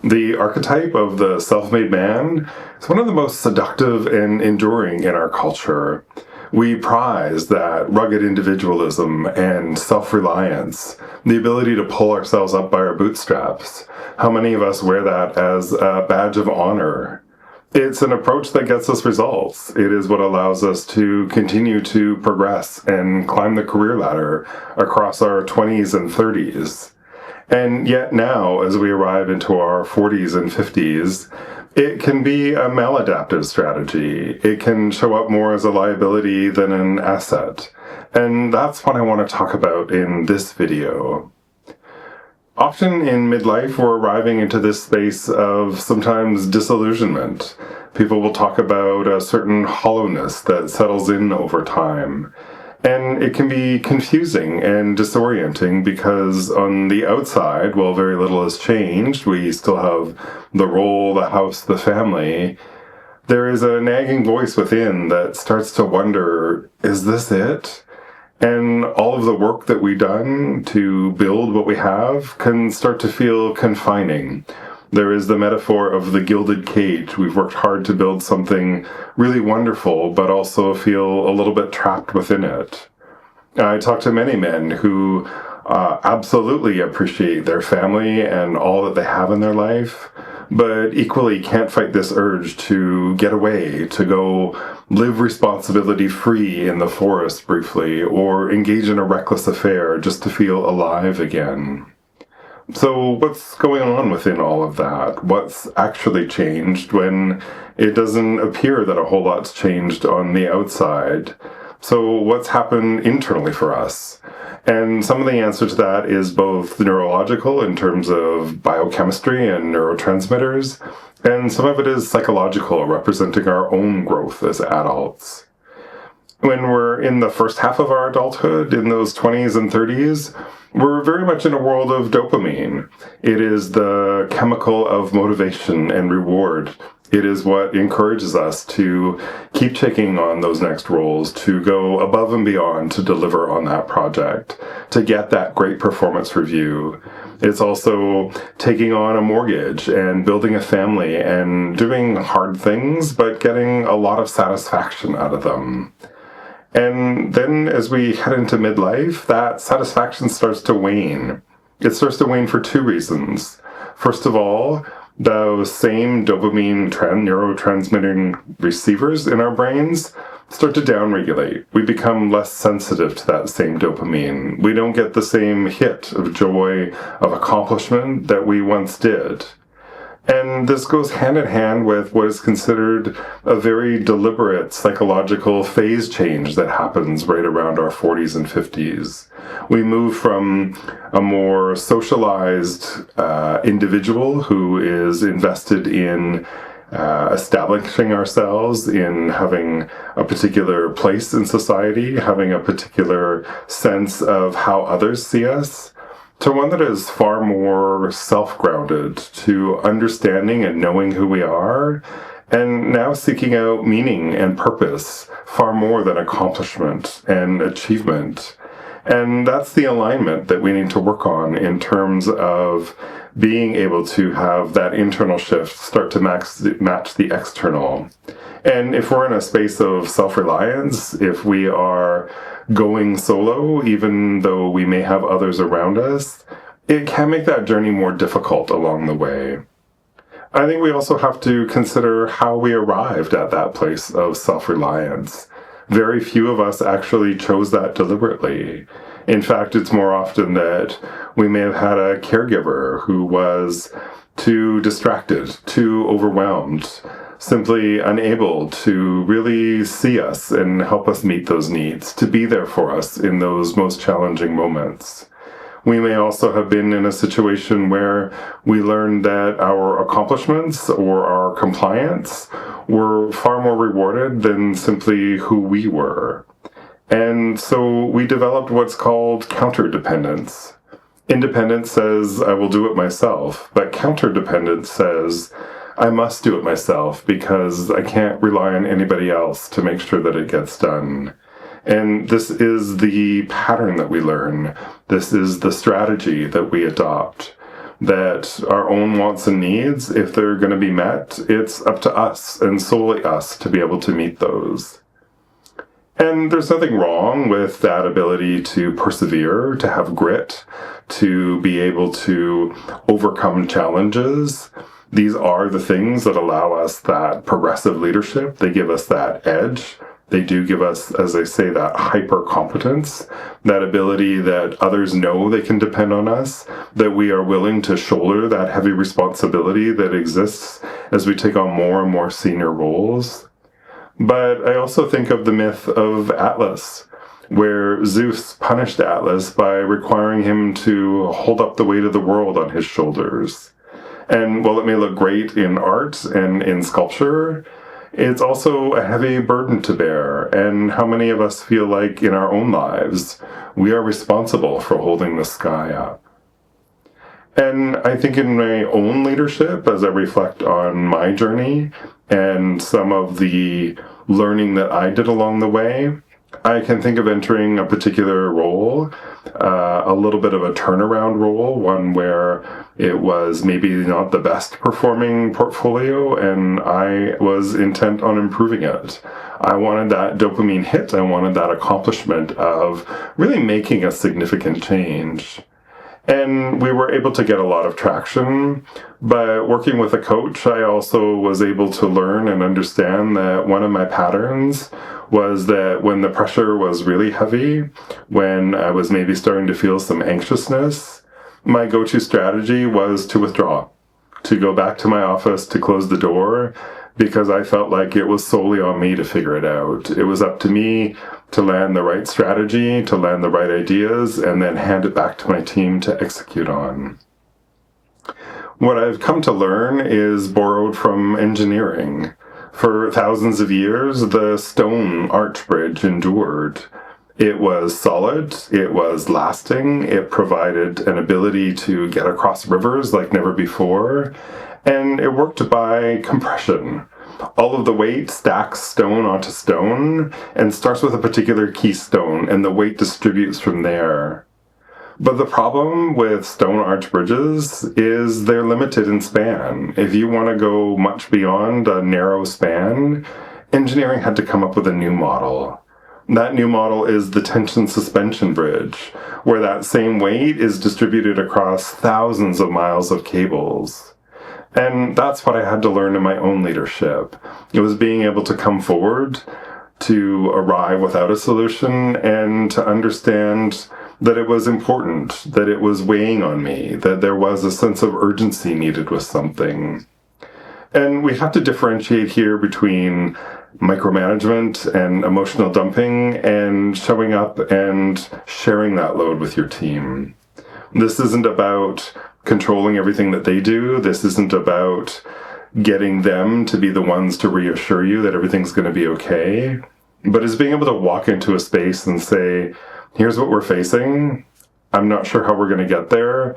The archetype of the self-made man is one of the most seductive and enduring in our culture. We prize that rugged individualism and self-reliance, the ability to pull ourselves up by our bootstraps. How many of us wear that as a badge of honor? It's an approach that gets us results. It is what allows us to continue to progress and climb the career ladder across our 20s and 30s. And yet now, as we arrive into our 40s and 50s, it can be a maladaptive strategy. It can show up more as a liability than an asset. And that's what I want to talk about in this video. Often in midlife, we're arriving into this space of sometimes disillusionment. People will talk about a certain hollowness that settles in over time. And it can be confusing and disorienting because on the outside, while very little has changed, we still have the role, the house, the family. There is a nagging voice within that starts to wonder, is this it? And all of the work that we've done to build what we have can start to feel confining. There is the metaphor of the gilded cage. We've worked hard to build something really wonderful, but also feel a little bit trapped within it. I talk to many men who absolutely appreciate their family and all that they have in their life, but equally can't fight this urge to get away, to go live responsibility-free in the forest briefly, or engage in a reckless affair just to feel alive again. So what's going on within all of that? What's actually changed when it doesn't appear that a whole lot's changed on the outside? So what's happened internally for us? And some of the answer to that is both neurological in terms of biochemistry and neurotransmitters, and some of it is psychological, representing our own growth as adults. When we're in the first half of our adulthood, in those 20s and 30s, we're very much in a world of dopamine. It is the chemical of motivation and reward. It is what encourages us to keep taking on those next roles, to go above and beyond to deliver on that project, to get that great performance review. It's also taking on a mortgage and building a family and doing hard things, but getting a lot of satisfaction out of them. And then as we head into midlife, that satisfaction starts to wane. It starts to wane for two reasons. First of all, those same dopamine neurotransmitting receivers in our brains start to downregulate. We become less sensitive to that same dopamine. We don't get the same hit of joy, of accomplishment that we once did. And this goes hand in hand with what is considered a very deliberate psychological phase change that happens right around our 40s and 50s. We move from a more socialized individual who is invested in establishing ourselves, in having a particular place in society, having a particular sense of how others see us, to one that is far more self-grounded, to understanding and knowing who we are, and now seeking out meaning and purpose far more than accomplishment and achievement. And that's the alignment that we need to work on in terms of being able to have that internal shift start to match the external. And if we're in a space of self-reliance, if we are going solo, even though we may have others around us, it can make that journey more difficult along the way. I think we also have to consider how we arrived at that place of self-reliance. Very few of us actually chose that deliberately. In fact, it's more often that we may have had a caregiver who was too distracted, too overwhelmed, simply unable to really see us and help us meet those needs, to be there for us in those most challenging moments. We may also have been in a situation where we learned that our accomplishments or our compliance were far more rewarded than simply who we were. And so we developed what's called counter-dependence. Independence says, I will do it myself, but counter-dependence says, I must do it myself because I can't rely on anybody else to make sure that it gets done. And this is the pattern that we learn. This is the strategy that we adopt. that our own wants and needs, if they're going to be met, it's up to us and solely us to be able to meet those. And there's nothing wrong with that ability to persevere, to have grit, to be able to overcome challenges. These are the things that allow us that progressive leadership. They give us that edge. They do give us, as I say, that hyper competence, that ability that others know they can depend on us, that we are willing to shoulder that heavy responsibility that exists as we take on more and more senior roles. But I also think of the myth of Atlas, where Zeus punished Atlas by requiring him to hold up the weight of the world on his shoulders. And while it may look great in art and in sculpture, it's also a heavy burden to bear. And how many of us feel like in our own lives, we are responsible for holding the sky up? And I think in my own leadership, as I reflect on my journey and some of the learning that I did along the way, I can think of entering a particular role, a little bit of a turnaround role, one where it was maybe not the best performing portfolio, and I was intent on improving it. I wanted that dopamine hit. I wanted that accomplishment of really making a significant change. And we were able to get a lot of traction, but working with a coach, I also was able to learn and understand that one of my patterns was that when the pressure was really heavy, when I was maybe starting to feel some anxiousness, my go-to strategy was to withdraw, to go back to my office, to close the door, because I felt like it was solely on me to figure it out. It was up to me to land the right strategy, to land the right ideas, and then hand it back to my team to execute on. What I've come to learn is borrowed from engineering. For thousands of years, the stone arch bridge endured. It was solid, it was lasting, it provided an ability to get across rivers like never before, and it worked by compression. All of the weight stacks stone onto stone and starts with a particular keystone, and the weight distributes from there. But the problem with stone arch bridges is they're limited in span. If you want to go much beyond a narrow span, engineering had to come up with a new model. That new model is the tension suspension bridge, where that same weight is distributed across thousands of miles of cables. And that's what I had to learn in my own leadership. It was being able to come forward, to arrive without a solution, and to understand that it was important, that it was weighing on me, that there was a sense of urgency needed with something. And we have to differentiate here between micromanagement and emotional dumping and showing up and sharing that load with your team. This isn't about controlling everything that they do. This isn't about getting them to be the ones to reassure you that everything's going to be okay, but is being able to walk into a space and say, here's what we're facing. I'm not sure how we're going to get there,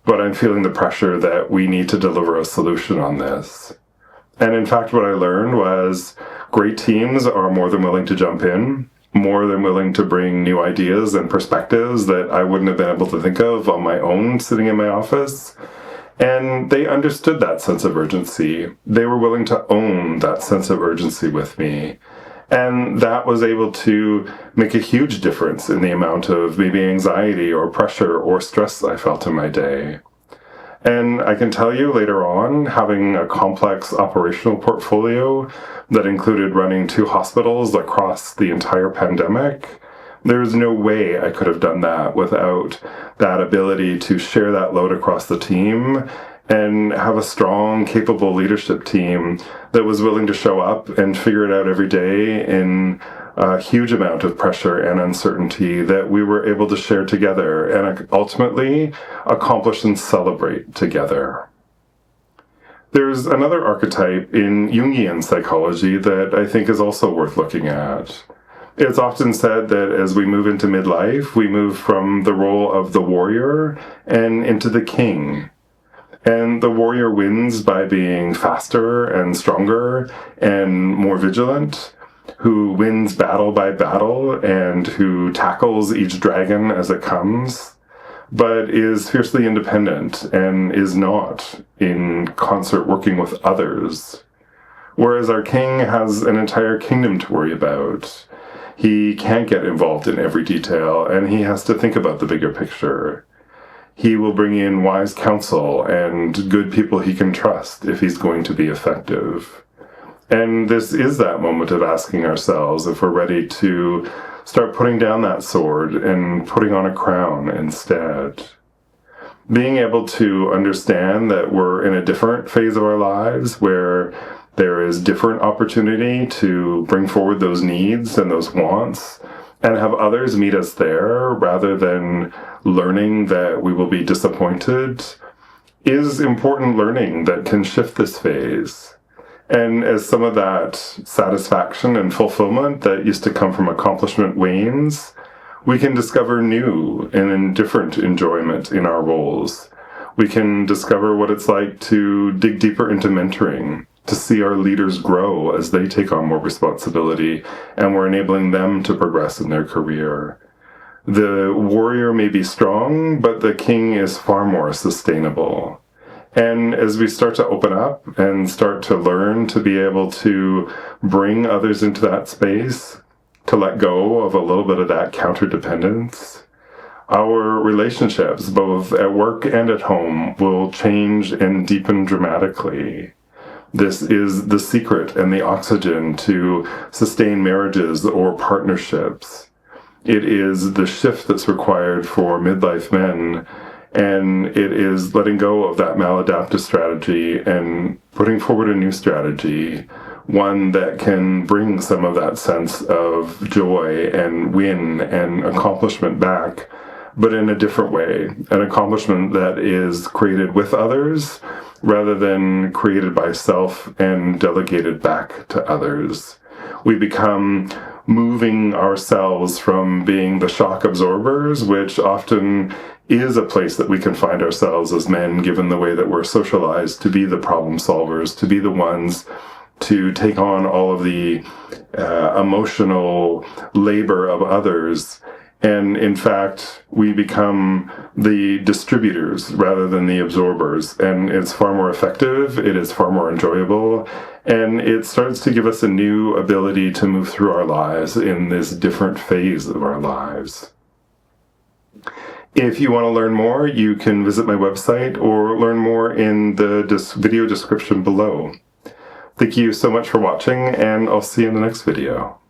but I'm feeling the pressure that we need to deliver a solution on this. And in fact, what I learned was great teams are more than willing to jump in, more than willing to bring new ideas and perspectives that I wouldn't have been able to think of on my own sitting in my office. And they understood that sense of urgency. They were willing to own that sense of urgency with me. And that was able to make a huge difference in the amount of maybe anxiety or pressure or stress I felt in my day. And I can tell you later on, having a complex operational portfolio that included running 2 hospitals across the entire pandemic, there's no way I could have done that without that ability to share that load across the team and have a strong, capable leadership team that was willing to show up and figure it out every day in a huge amount of pressure and uncertainty that we were able to share together and ultimately accomplish and celebrate together. There's another archetype in Jungian psychology that I think is also worth looking at. It's often said that as we move into midlife, we move from the role of the warrior and into the king. And the warrior wins by being faster and stronger and more vigilant, who wins battle by battle and who tackles each dragon as it comes. but is fiercely independent and is not in concert working with others. Whereas our king has an entire kingdom to worry about. He can't get involved in every detail, and he has to think about the bigger picture. He will bring in wise counsel and good people he can trust if he's going to be effective. And this is that moment of asking ourselves if we're ready to start putting down that sword and putting on a crown instead. Being able to understand that we're in a different phase of our lives where there is different opportunity to bring forward those needs and those wants and have others meet us there rather than learning that we will be disappointed is important learning that can shift this phase. And as some of that satisfaction and fulfillment that used to come from accomplishment wanes, we can discover new and different enjoyment in our roles. We can discover what it's like to dig deeper into mentoring, to see our leaders grow as they take on more responsibility, and we're enabling them to progress in their career. The warrior may be strong, but the king is far more sustainable. And as we start to open up and start to learn to be able to bring others into that space, to let go of a little bit of that counter-dependence, our relationships, both at work and at home, will change and deepen dramatically. This is the secret and the oxygen to sustain marriages or partnerships. It is the shift that's required for midlife men, and it is letting go of that maladaptive strategy and putting forward a new strategy, one that can bring some of that sense of joy and win and accomplishment back, but in a different way, an accomplishment that is created with others rather than created by self and delegated back to others. We become moving ourselves from being the shock absorbers, which often is a place that we can find ourselves as men, given the way that we're socialized to be the problem solvers, to be the ones to take on all of the emotional labor of others. And in fact, we become the distributors rather than the absorbers. And it's far more effective, it is far more enjoyable, and it starts to give us a new ability to move through our lives in this different phase of our lives. If you want to learn more, you can visit my website or learn more in the video description below. Thank you so much for watching, and I'll see you in the next video.